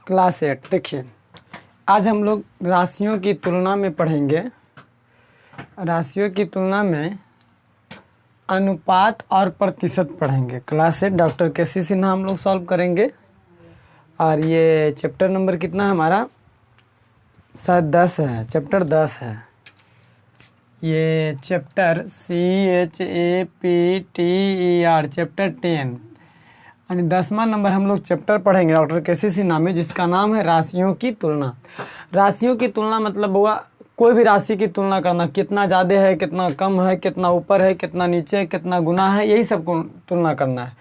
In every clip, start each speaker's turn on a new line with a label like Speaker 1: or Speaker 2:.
Speaker 1: Class 8। देखिए, आज हम लोग राशियों की तुलना में पढ़ेंगे। राशियों की तुलना में अनुपात और प्रतिशत पढ़ेंगे। क्लास 8 डॉक्टर केसी सिन्हा हम लोग सॉल्व करेंगे। और ये चैप्टर नंबर कितना है हमारा? शायद 10 है, चैप्टर 10 है। ये चैप्टर CHAPTER चैप्टर 10 यानी 10वां नंबर हम लोग चैप्टर पढ़ेंगे डॉक्टर केसी सिन्हा में, जिसका नाम है राशियों की तुलना। राशियों की तुलना मतलब हुआ कोई भी राशि की तुलना करना, कितना ज़्यादा है, कितना कम है, कितना ऊपर है, कितना नीचे है, कितना गुना है, यही सब को तुलना करना है।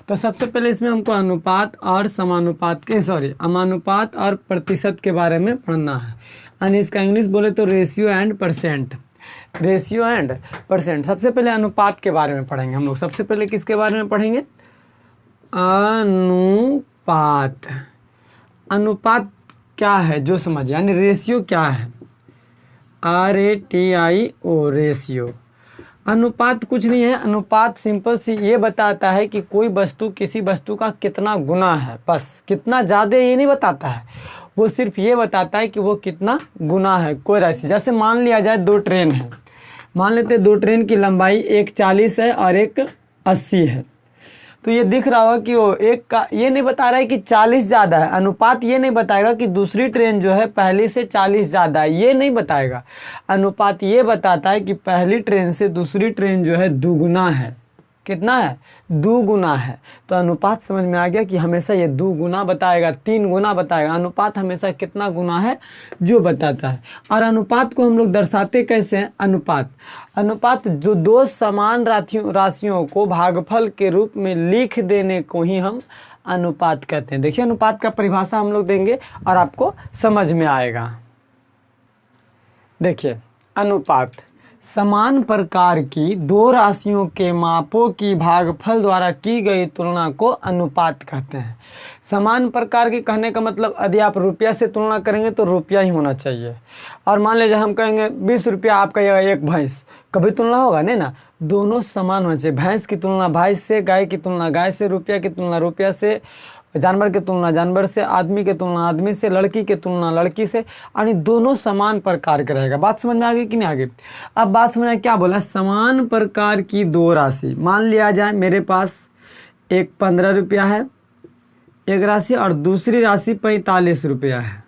Speaker 1: तो सबसे पहले इसमें हमको अनुपात और समानुपात और प्रतिशत के बारे में पढ़ना है। यानी इसका इंग्लिश बोले तो ratio and percent. Ratio and percent. सबसे पहले अनुपात के बारे में पढ़ेंगे हम लोग। सबसे पहले किसके बारे में पढ़ेंगे? अनुपात। अनुपात क्या है जो समझ, यानी रेशियो क्या है? RATIO ratio. अनुपात कुछ नहीं है। अनुपात सिंपल सी ये बताता है कि कोई वस्तु किसी वस्तु का कितना गुना है, बस। कितना ज़्यादा ये नहीं बताता है, वो सिर्फ ये बताता है कि वो कितना गुना है कोई राशि। जैसे मान लिया जाए 2 ट्रेन है, मान लेते हैं 2 ट्रेन की लंबाई एक 40 है और एक 80 है। तो ये दिख रहा होगा कि वो एक का ये नहीं बता रहा है कि 40 ज़्यादा है। अनुपात ये नहीं बताएगा कि दूसरी ट्रेन जो है पहली से 40 ज़्यादा है, ये नहीं बताएगा। अनुपात ये बताता है कि पहली ट्रेन से दूसरी ट्रेन जो है दुगुना है। कितना है? 2 गुना है। तो अनुपात समझ में आ गया कि हमेशा ये 2 गुना बताएगा, 3 गुना बताएगा। अनुपात हमेशा कितना गुना है जो बताता है। और अनुपात को हम लोग दर्शाते कैसे हैं? अनुपात जो 2 समान राशियों को भागफल के रूप में लिख देने को ही हम अनुपात कहते हैं। देखिए, अनुपात का परिभाषा हम लोग देंगे और आपको समझ में आएगा। देखिए, अनुपात समान प्रकार की 2 राशियों के मापों की भागफल द्वारा की गई तुलना को अनुपात कहते हैं। समान प्रकार के कहने का मतलब, यदि आप रुपया से तुलना करेंगे तो रुपया ही होना चाहिए। और मान लीजिए हम कहेंगे 20 रुपया, आप कहिएगा एक भैंस, कभी तुलना होगा नहीं ना। दोनों समान होना चाहिए। भैंस की तुलना भैंस से, गाय की तुलना गाय से, रुपया की तुलना रुपया से, जानवर की तुलना जानवर से, आदमी की तुलना आदमी से, लड़की की तुलना लड़की से, यानी दोनों समान प्रकार के रहेगा। बात समझ में आ गई कि नहीं आ गई? अब बात समझ में क्या बोला? समान प्रकार की 2 राशि। मान लिया जाए मेरे पास एक 15 रुपया है एक राशि, और दूसरी राशि 45 रुपया है।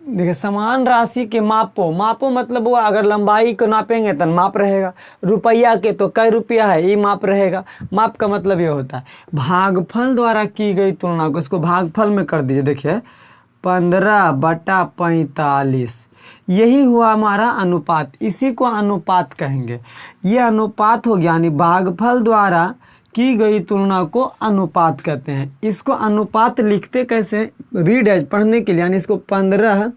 Speaker 1: देखिए, समान राशि के मापो मतलब वो अगर लंबाई को नापेंगे तो माप रहेगा, रुपया के तो कई रुपया है ये माप रहेगा। माप का मतलब ये होता है भागफल द्वारा की गई तुलना को, इसको भागफल में कर दीजिए। देखिए 15/45, यही हुआ हमारा अनुपात। इसी को अनुपात कहेंगे। ये अनुपात हो गया, यानी भागफल द्वारा की गई तुलना को अनुपात कहते हैं। इसको अनुपात लिखते कैसे? रीड एज पढ़ने के लिए, यानी इसको 15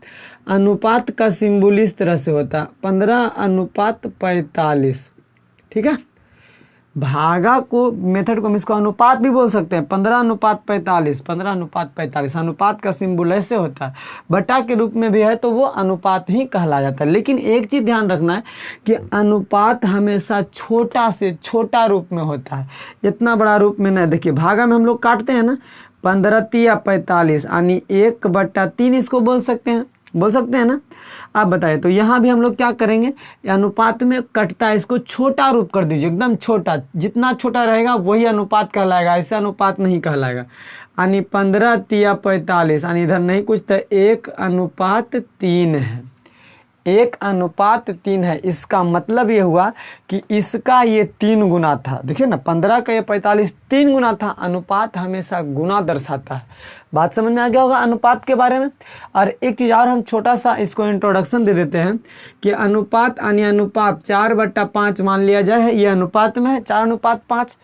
Speaker 1: अनुपात का सिंबल इस तरह से होता है 15/45। ठीक है, भागा को मेथड को हम इसको अनुपात भी बोल सकते हैं। 15/45, 15/45 अनुपात का सिंबल ऐसे होता है। बटा के रूप में भी है तो वो अनुपात ही कहला जाता है। लेकिन एक चीज़ ध्यान रखना है कि अनुपात हमेशा छोटा से छोटा रूप में होता है, इतना बड़ा रूप में नहीं। देखिए, भागा में हम लोग काटते हैं ना, 15×3 = 45, यानी 1/3 इसको बोल सकते हैं ना। आप बताइए, तो यहाँ भी हम लोग क्या करेंगे? अनुपात में कटता है, इसको छोटा रूप कर दीजिए, एकदम छोटा। जितना छोटा रहेगा वही अनुपात कहलाएगा, ऐसा अनुपात नहीं कहलाएगा। यानी 15×3 = 45, यानी इधर नहीं कुछ तो 1:3 है। 1:3 है। इसका मतलब ये हुआ कि इसका ये 3 गुना था। देखिए ना, 15 का ये 45 3 गुना था। अनुपात हमेशा गुना दर्शाता है। बात समझ में आ गया होगा अनुपात के बारे में। और एक चीज़ और हम छोटा सा इसको इंट्रोडक्शन दे देते हैं कि अनुपात यानी अनुपात 4/5 मान लिया जाए, ये अनुपात में है 4:5।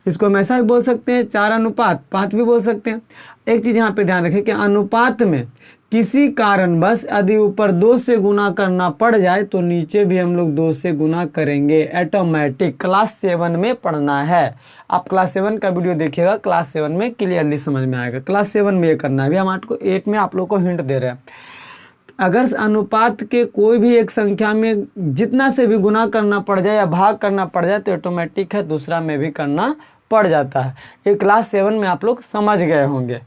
Speaker 1: इसको हम ऐसा भी बोल सकते हैं, 4:5 भी बोल सकते हैं। एक चीज़ यहाँ पे ध्यान रखें कि अनुपात में किसी कारणवश यदि ऊपर 2 से गुना करना पड़ जाए तो नीचे भी हम लोग 2 से गुना करेंगे, ऑटोमेटिक। क्लास 7 में पढ़ना है। आप क्लास 7 का वीडियो देखिएगा, क्लास 7 में क्लियरली समझ में आएगा। क्लास 7 में ये करना है। अभी हम 8 में आप लोग को हिंट दे रहे हैं। अगर अनुपात के कोई भी एक संख्या में जितना से भी गुना करना पड़ जाए या भाग करना पड़ जाए तो ऑटोमेटिक है दूसरा में भी करना पड़ जाता है। ये क्लास 7 में आप लोग समझ गए होंगे।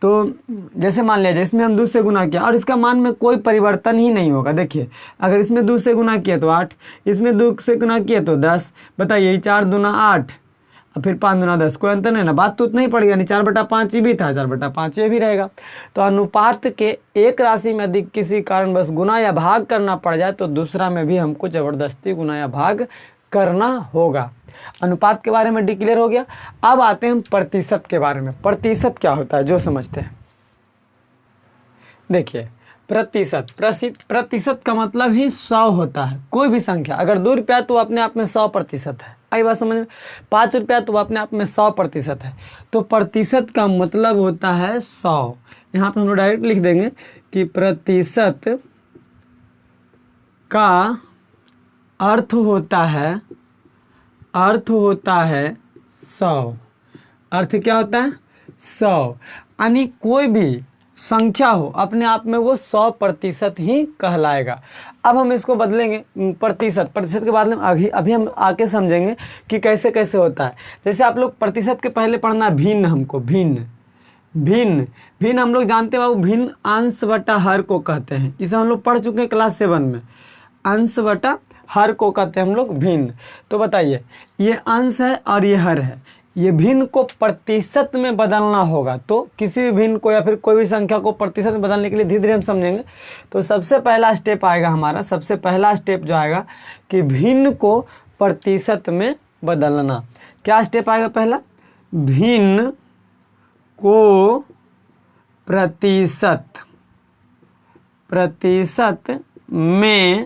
Speaker 1: तो जैसे मान लिया जाए इसमें हम 2 से गुना किया और इसका मान में कोई परिवर्तन ही नहीं होगा। देखिए अगर इसमें 2 से गुना किया तो 8, इसमें 2 से गुना किया तो 10। बताइए 4 दूना 8 और फिर 5 दूना 10, कोई अंतर नहीं ना, बात तो उतना ही पड़ गया। नहीं 4/5 ही भी था, 4/5 ये भी रहेगा। तो अनुपात के एक राशि में अधिक किसी कारणवश गुना या भाग करना पड़ जाए तो दूसरा में भी हमको ज़बरदस्ती गुना या भाग करना होगा। अनुपात के बारे में डिक्लेयर हो गया। अब आते हैं हम प्रतिशत के बारे में। प्रतिशत क्या होता है जो समझते हैं। देखिए प्रतिशत का मतलब ही 100 होता है। कोई भी संख्या अगर 2 रुपया तो अपने आप में 100% है। आई बात समझ में। 5 रुपया तो अपने आप में 100% है। तो प्रतिशत का मतलब होता है 100। यहाँ पर हम लोग डायरेक्ट लिख देंगे कि प्रतिशत का अर्थ होता है 100। अर्थ क्या होता है 100, यानी कोई भी संख्या हो अपने आप में वो 100% ही कहलाएगा। अब हम इसको बदलेंगे प्रतिशत के बाद में अभी हम आके समझेंगे कि कैसे कैसे होता है। जैसे आप लोग प्रतिशत के पहले पढ़ना भिन्न, हमको भिन्न हम लोग जानते हैं, वो भिन्न अंश बटा हर को कहते हैं। इसे हम लोग पढ़ चुके हैं क्लास 7 में। अंश बटा हर को कहते हैं हम लोग भिन्न। तो बताइए ये अंश है और ये हर है, ये भिन्न को प्रतिशत में बदलना होगा। तो किसी भी भिन्न को या फिर कोई भी संख्या को प्रतिशत में बदलने के लिए धीरे धीरे हम समझेंगे। तो सबसे पहला स्टेप आएगा हमारा, सबसे पहला स्टेप जो आएगा कि भिन्न को प्रतिशत में बदलना। क्या स्टेप आएगा पहला? भिन्न को प्रतिशत में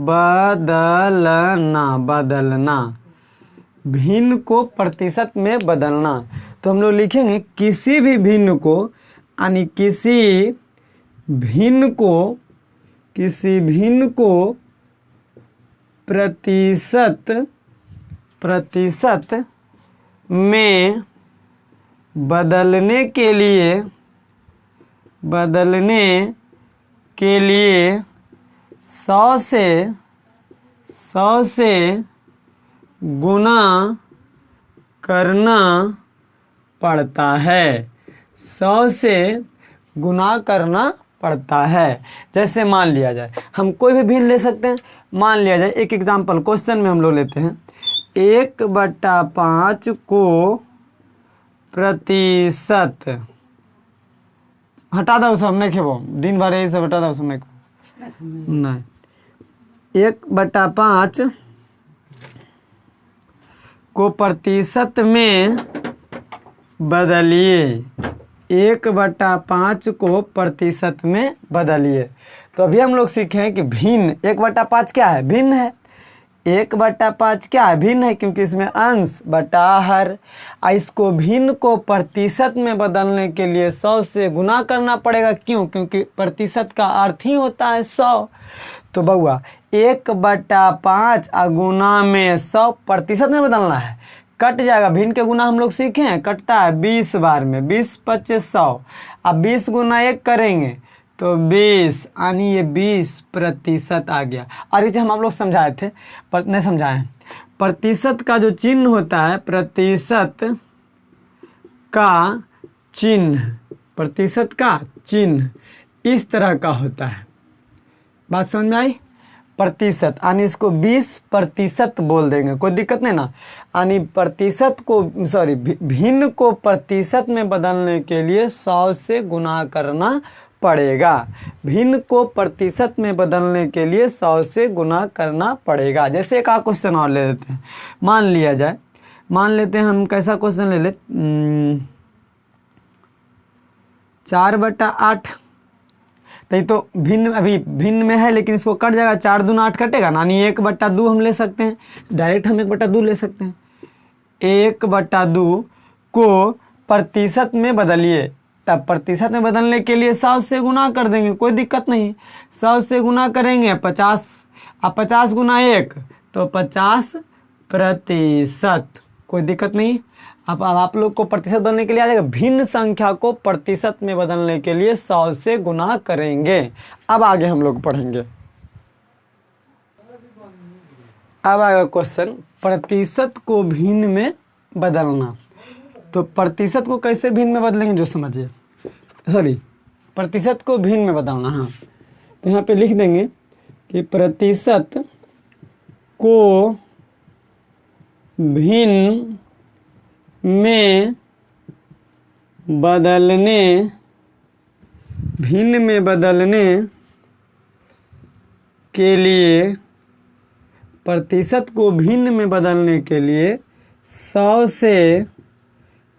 Speaker 1: बदलना। भिन्न को प्रतिशत में बदलना। तो हम लोग लिखेंगे किसी भी भिन्न को, यानी किसी भिन्न को प्रतिशत में बदलने के लिए 100 से गुना करना पड़ता है। 100 से गुना करना पड़ता है। जैसे मान लिया जाए, हम कोई भी भिन्न ले सकते हैं। मान लिया जाए एक एग्जांपल क्वेश्चन में हम लोग लेते हैं 1/5 को प्रतिशत, हटा दो सब नहीं खेबो, दिन भर यही सब हटा दो सब नहीं 1/5 को प्रतिशत में बदलिए। 1/5 को प्रतिशत में बदलिए। तो अभी हम लोग सीखे हैं कि भिन्न 1/5 क्या है? भिन्न है। 1/5 क्या है? भिन्न है, क्योंकि इसमें अंश बटा हर। इसको भिन्न को प्रतिशत में बदलने के लिए 100 से गुना करना पड़ेगा। क्यों? क्योंकि प्रतिशत का अर्थ ही होता है 100। तो बउआ 1/5 गुना में 100% में बदलना है। कट जाएगा, भिन्न के गुना हम लोग सीखे हैं, कटता है 20 बार में, 20 25 100। अब 20 गुना 1 करेंगे तो 20, यानी ये 20% आ गया। और ये हम लोग समझाए थे, पर नहीं समझाए हैं। प्रतिशत का जो चिन्ह होता है, प्रतिशत का चिन्ह इस तरह का होता है। बात समझ में आई? प्रतिशत, यानी इसको 20% बोल देंगे, कोई दिक्कत नहीं ना। यानी भिन्न को प्रतिशत में बदलने के लिए 100 से गुना करना पड़ेगा। भिन्न को प्रतिशत में बदलने के लिए 100 से गुना करना पड़ेगा। जैसे एक क्वेश्चन और ले लेते हैं। मान लेते हैं हम कैसा क्वेश्चन ले लेते 4/8। तो भिन्न अभी भिन्न में है, लेकिन इसको कट जाएगा, 4 दूना 8 कटेगा ना, यानी 1/2 हम ले सकते हैं। डायरेक्ट हम 1/2 ले सकते हैं। 1/2 को प्रतिशत में बदलिए। तब प्रतिशत में बदलने के लिए 100 से गुना कर देंगे, कोई दिक्कत नहीं। 100 से गुना करेंगे 50, अब 50 गुना 1 तो 50%, कोई दिक्कत नहीं। अब आप लोग को प्रतिशत बदलने के लिए आ जाएगा। भिन्न संख्या को प्रतिशत में बदलने के लिए 100 से गुना करेंगे। अब आगे हम लोग पढ़ेंगे। अब आएगा क्वेश्चन प्रतिशत को भिन्न में बदलना। तो प्रतिशत को कैसे भिन्न में बदलेंगे जो समझिए। सॉरी प्रतिशत को भिन्न में बदलना। हाँ, तो यहाँ पे लिख देंगे कि प्रतिशत को भिन्न में बदलने के लिए, प्रतिशत को भिन्न में बदलने के लिए 100 से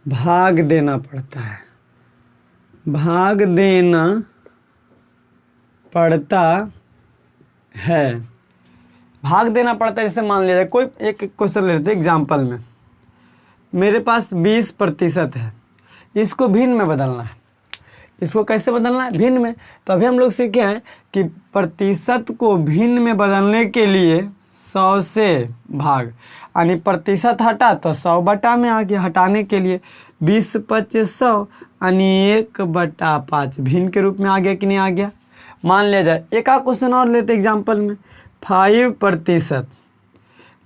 Speaker 1: भाग देना पड़ता है, भाग देना पड़ता है, भाग देना पड़ता है। जैसे मान लिया जाए कोई एक क्वेश्चन लेते हैं एग्जाम्पल में, मेरे पास 20% है, इसको भिन्न में बदलना है। इसको कैसे बदलना है? भिन्न में। तो अभी हम लोग सीखे हैं कि प्रतिशत को भिन्न में बदलने के लिए 100 से भाग, यानी प्रतिशत हटा तो 100 बटा में आ गया, हटाने के लिए 20 25 100 यानी 1/5 भिन्न के रूप में आ गया कि नहीं आ गया। मान लिया जाए एक आध क्वेश्चन और लेते एग्जाम्पल में, 5%,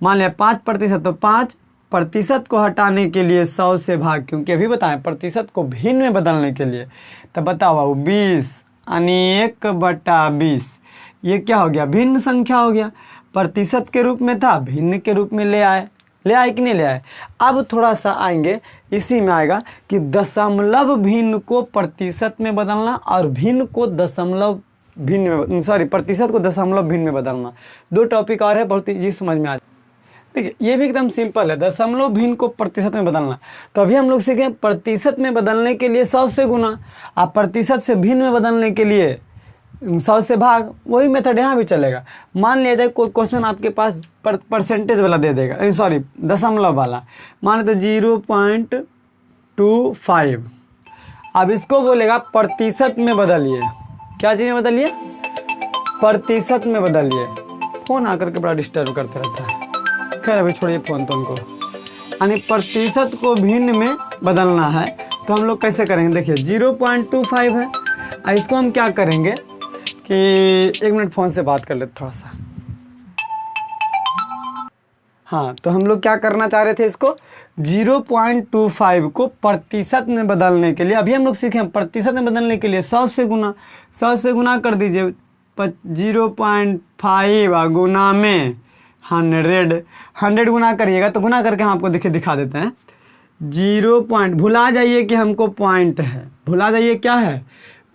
Speaker 1: मान लिया 5%, तो 5% को हटाने के लिए 100 से भाग, क्योंकि अभी बताएं प्रतिशत को भिन्न में बदलने के लिए, तब बताओ 20 यानी 1/20, ये क्या हो गया? भिन्न संख्या हो गया। प्रतिशत के रूप में था, भिन्न के रूप में ले आए कि नहीं ले आए। अब थोड़ा सा आएंगे, इसी में आएगा कि दशमलव भिन्न को प्रतिशत में बदलना और भिन्न को दशमलव भिन्न में, सॉरी प्रतिशत को दशमलव भिन्न में बदलना। दो टॉपिक और है, बहुत ईजी समझ में आ जाए। देखिए ये भी एकदम सिंपल है, दशमलव भिन्न को प्रतिशत में बदलना। तो अभी हम लोग सीखें प्रतिशत में बदलने के लिए 100 से गुना, आप प्रतिशत से भिन्न में बदलने के लिए 100 से भाग, वही मेथड यहाँ भी चलेगा। मान लिया जाए कोई क्वेश्चन आपके पास परसेंटेज वाला दे देगा, सॉरी दशमलव वाला, मान लेते 0.25, अब इसको बोलेगा प्रतिशत में बदलिए। क्या चीज़ में बदलिए? प्रतिशत में बदलिए। फ़ोन आकर के बड़ा डिस्टर्ब करते रहता है, खैर अभी छोड़िए फ़ोन तो उनको। यानी प्रतिशत को भिन्न में बदलना है, तो हम लोग कैसे करेंगे? देखिए 0.25 है, और इसको हम क्या करेंगे कि 1 मिनट फ़ोन से बात कर लेते थोड़ा सा। हाँ, तो हम लोग क्या करना चाह रहे थे, इसको 0.25 को प्रतिशत में बदलने के लिए, अभी हम लोग सीखे प्रतिशत में बदलने के लिए 100 से गुना, 100 से गुना कर दीजिए 0.5 गुना में 100 गुना करिएगा, तो गुना करके हम आपको दिखा देते हैं। 0 पॉइंट, भुला जाइए कि हमको पॉइंट है, भुला जाइए क्या है?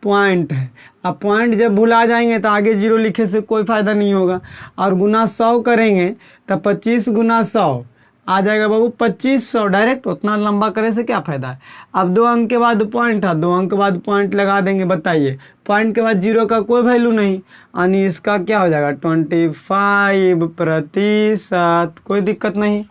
Speaker 1: पॉइंट है। अब पॉइंट जब भुला जाएंगे तो आगे 0 लिखे से कोई फ़ायदा नहीं होगा, और गुना 100 करेंगे तो 25 गुना 100 आ जाएगा बाबू 2500 डायरेक्ट। उतना लंबा करे से क्या फ़ायदा है? अब 2 अंक के बाद पॉइंट था, 2 अंक के बाद पॉइंट लगा देंगे। बताइए पॉइंट के बाद 0 का कोई वैल्यू नहीं, यानी इसका क्या हो जाएगा? 25%, कोई दिक्कत नहीं।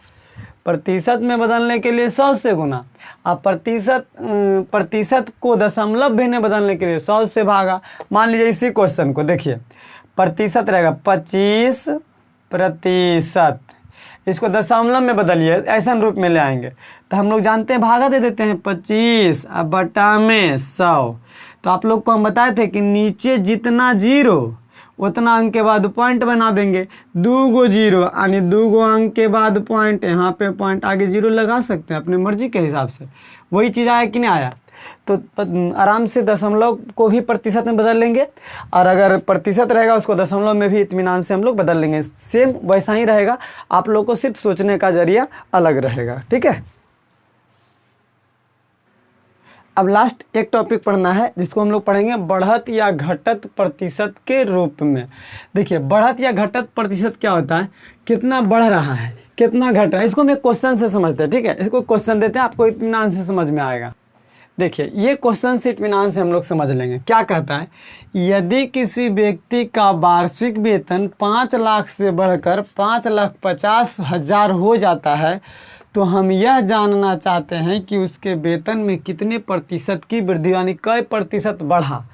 Speaker 1: प्रतिशत में बदलने के लिए 100 से गुना, अब प्रतिशत को दशमलव भिन्न में बदलने के लिए 100 से भागा। मान लीजिए इसी क्वेश्चन को देखिए, प्रतिशत रहेगा 25%, इसको दशमलव में बदलिए, ऐसा रूप में ले आएंगे तो हम लोग जानते हैं भागा दे देते हैं 25 अब बटा में 100। तो आप लोग को हम बताए थे कि नीचे जितना 0 उतना अंक के बाद पॉइंट बना देंगे। 2 0 यानी 2 अंक के बाद पॉइंट, यहाँ पे पॉइंट आगे 0 लगा सकते हैं अपनी मर्जी के हिसाब से। वही चीज़ आया कि नहीं आया? तो आराम से दशमलव को भी प्रतिशत में बदल लेंगे, और अगर प्रतिशत रहेगा उसको दशमलव में भी इत्मीनान से हम लोग बदल लेंगे। सेम वैसा ही रहेगा, आप लोग को सिर्फ सोचने का जरिया अलग रहेगा। ठीक है, अब लास्ट एक टॉपिक पढ़ना है जिसको हम लोग पढ़ेंगे बढ़त या घटत प्रतिशत के रूप में। देखिए बढ़त या घटत प्रतिशत क्या होता है? कितना बढ़ रहा है, कितना घट रहा है, इसको हम एक क्वेश्चन से समझते हैं। ठीक है, इसको क्वेश्चन देते हैं, आपको इत्मीनान से समझ में आएगा। देखिए ये क्वेश्चन से इत्मीनान से हम लोग समझ लेंगे। क्या कहता है? यदि किसी व्यक्ति का वार्षिक वेतन 5 लाख से बढ़कर 5,50,000 हो जाता है, तो हम यह जानना चाहते हैं कि उसके वेतन में कितने प्रतिशत की वृद्धि, यानी कई प्रतिशत बढ़ा।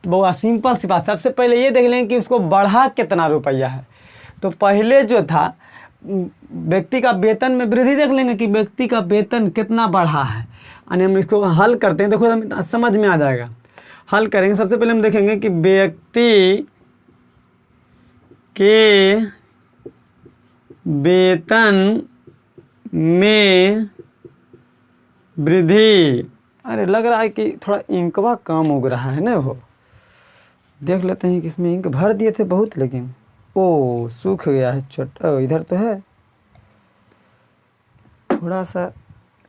Speaker 1: तो बहुत सिंपल सी बात, सबसे पहले ये देख लें कि उसको बढ़ा कितना रुपया है। तो पहले जो था व्यक्ति का वेतन में वृद्धि देख लेंगे कि व्यक्ति का वेतन कितना बढ़ा है, यानी हम इसको हल करते हैं। देखो हम समझ में आ जाएगा, हल करेंगे। सबसे पहले हम देखेंगे कि व्यक्ति के वेतन में वृद्धि अरे लग रहा है कि थोड़ा इंकवा कम उग रहा है ना, वो देख लेते हैं कि इसमें इंक भर दिए थे बहुत, लेकिन ओ सूख गया है। इधर तो है, थोड़ा सा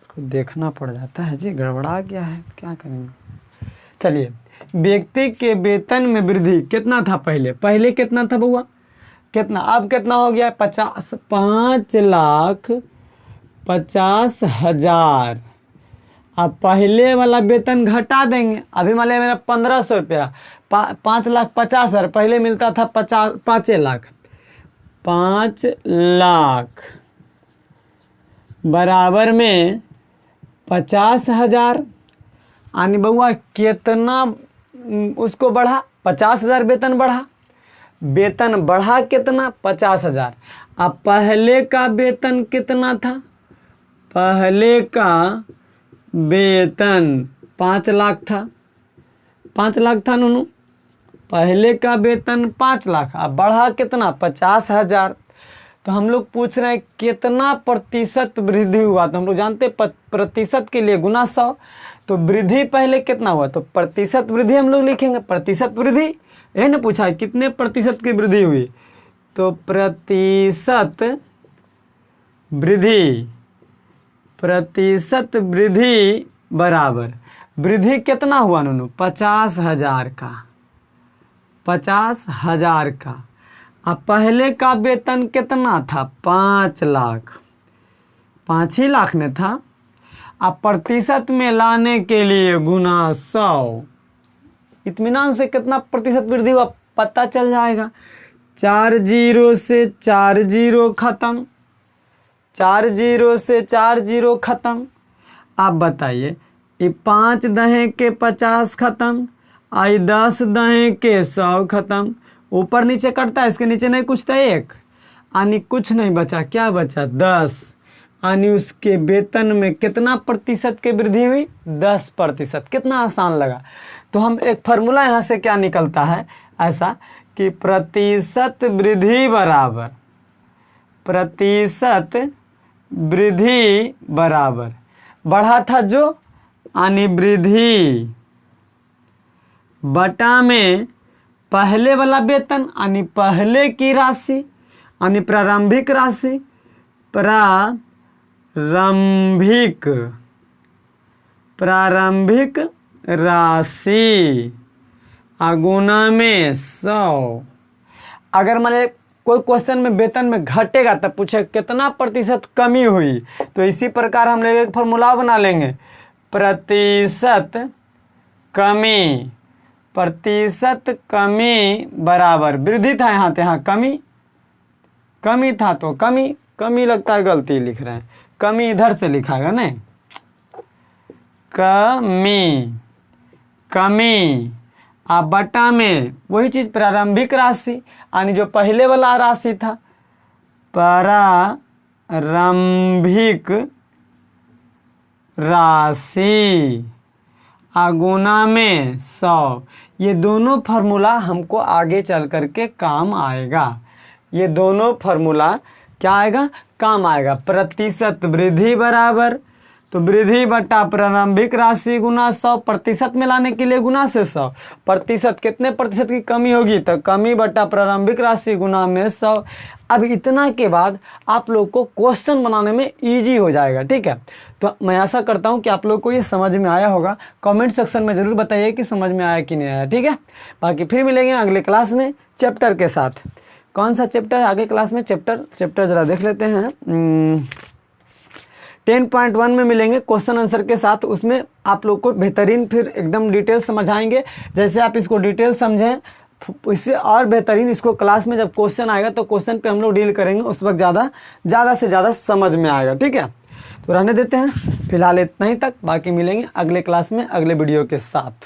Speaker 1: इसको देखना पड़ जाता है जी, गड़बड़ा गया है, क्या करेंगे। चलिए, व्यक्ति के वेतन में वृद्धि कितना था पहले, पहले कितना था बउआ, कितना, अब कितना हो गया, 5,50,000। अब पहले वाला वेतन घटा देंगे, अभी मान लिया मेरा 1,500 रुपया, 5,50,000 पहले मिलता था, 5 लाख, 5 लाख बराबर में 50,000। यानी बउआ कितना उसको बढ़ा, 50,000 वेतन बढ़ा, वेतन बढ़ा कितना, 50,000। अब पहले का वेतन कितना था, पहले का वेतन 5 लाख था, 5 लाख था नूनू, पहले का वेतन 5 लाख, अब बढ़ा कितना, 50,000। तो हम लोग पूछ रहे हैं कितना प्रतिशत वृद्धि हुआ, तो हम लोग जानते प्रतिशत के लिए गुना 100, तो वृद्धि पहले कितना हुआ, तो प्रतिशत वृद्धि हम लोग लिखेंगे, प्रतिशत वृद्धि, यही ना पूछा है कितने प्रतिशत की वृद्धि हुई, तो प्रतिशत वृद्धि, प्रतिशत वृद्धि बराबर, वृद्धि कितना हुआ नूनू, 50,000 का, 50,000 का। अब पहले का वेतन कितना था, 5 लाख, 5 ही लाख में था। अब प्रतिशत में लाने के लिए गुना 100, इत्मीनान से कितना प्रतिशत वृद्धि हुआ पता चल जाएगा। 4 जीरो से 4 जीरो खत्म, 4 जीरो से 4 जीरो खत्म। आप बताइए, ये 5 दहें के 50 खत्म, आई 10 दहें के 100 खत्म, ऊपर नीचे कटता है, इसके नीचे नहीं कुछ था 1, यानी कुछ नहीं बचा, क्या बचा, 10। यानी उसके वेतन में कितना प्रतिशत की वृद्धि हुई, 10%। कितना आसान लगा। तो हम एक फार्मूला यहाँ से क्या निकलता है ऐसा कि प्रतिशत वृद्धि बराबर, प्रतिशत वृद्धि बराबर बढ़ा था जो, यानी वृद्धि बटा में पहले वाला वेतन, यानी पहले की राशि, यानी प्रारंभिक राशि, प्रारंभिक राशि गुना में 100। अगर मान लीजिए कोई क्वेश्चन में वेतन में घटेगा तब पूछे कितना प्रतिशत कमी हुई, तो इसी प्रकार हम लोग एक फॉर्मूला बना लेंगे, प्रतिशत कमी, प्रतिशत कमी बराबर वृद्धि था, यहाँ तो यहाँ कमी, कमी था तो कमी, कमी लगता है गलती लिख रहे हैं, कमी इधर से लिखाएगा नहीं, कमी, कमी। अब बटा में वही चीज़ प्रारंभिक राशि, यानी जो पहले वाला राशि था, प्रारंभिक राशि गुना में 100। ये दोनों फार्मूला हमको आगे चल कर के काम आएगा, ये दोनों फार्मूला क्या आएगा, काम आएगा। प्रतिशत वृद्धि बराबर, तो वृद्धि बटा प्रारंभिक राशि गुना 100, प्रतिशत में लाने के लिए गुना से 100, प्रतिशत कितने प्रतिशत की कमी होगी, तो कमी बटा प्रारंभिक राशि गुना में 100। अब इतना के बाद आप लोग को क्वेश्चन बनाने में इजी हो जाएगा, ठीक है। तो मैं आशा करता हूँ कि आप लोग को ये समझ में आया होगा, कमेंट सेक्शन में ज़रूर बताइए कि समझ में आया कि नहीं आया, ठीक है। बाकी फिर मिलेंगे अगले क्लास में चैप्टर के साथ। कौन सा चैप्टर आगे क्लास में, चैप्टर ज़रा देख लेते हैं। 10.1 में मिलेंगे क्वेश्चन आंसर के साथ, उसमें आप लोग को बेहतरीन फिर एकदम डिटेल समझाएंगे। जैसे आप इसको डिटेल समझें, इससे और बेहतरीन इसको क्लास में जब क्वेश्चन आएगा तो क्वेश्चन पे हम लोग डील करेंगे, उस वक्त ज़्यादा से ज़्यादा समझ में आएगा, ठीक है। तो रहने देते हैं फिलहाल इतना ही तक, बाकी मिलेंगे अगले क्लास में अगले वीडियो के साथ।